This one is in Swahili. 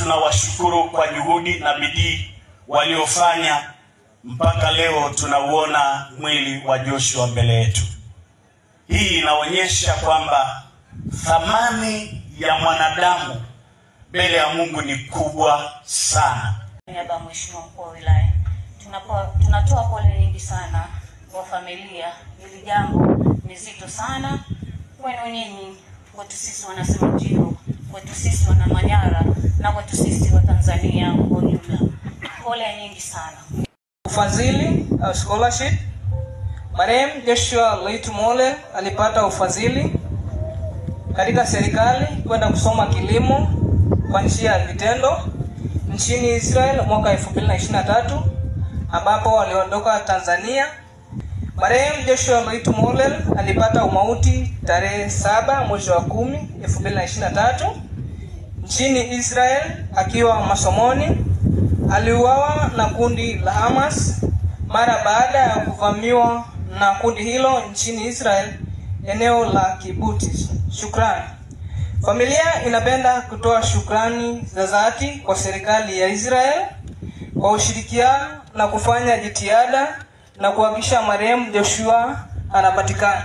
tunawashukuru kwa juhudi na bidii waliofanya mpaka leo tunauona mwili wa Joshua mbele yetu. Hii inaonyesha kwamba thamani ya mwanadamu mbele ya Mungu ni kubwa sana. Niaba Mheshimiwa Mkuu wa Wilaya, tunatoa pole nyingi sana kwa familia. Hili jambo ni zito sana kwenu nyinyi, kwetu sisi Wanasemajiro, kwetu sisi Wanamanyara na kwetu sisi wa Tanzania kwa ujumla. Pole nyingi sana. Ufadhili scholarship. Marehemu Joshua Loitu Mollel alipata ufadhili katika serikali kwenda kusoma kilimo kwa njia ya vitendo nchini Israel mwaka 2023 ambapo aliondoka Tanzania. Marehemu Joshua Loitu Mollel alipata umauti tarehe 7 mwezi wa 10 2023 nchini Israel akiwa masomoni. Aliuawa na kundi la Hamas mara baada ya kuvamiwa na kundi hilo nchini Israel eneo la Kibuti. Shukrani. Familia inapenda kutoa shukrani za dhati kwa serikali ya Israel kwa ushirikiano na kufanya jitihada na kuhakikisha marehemu Joshua anapatikana.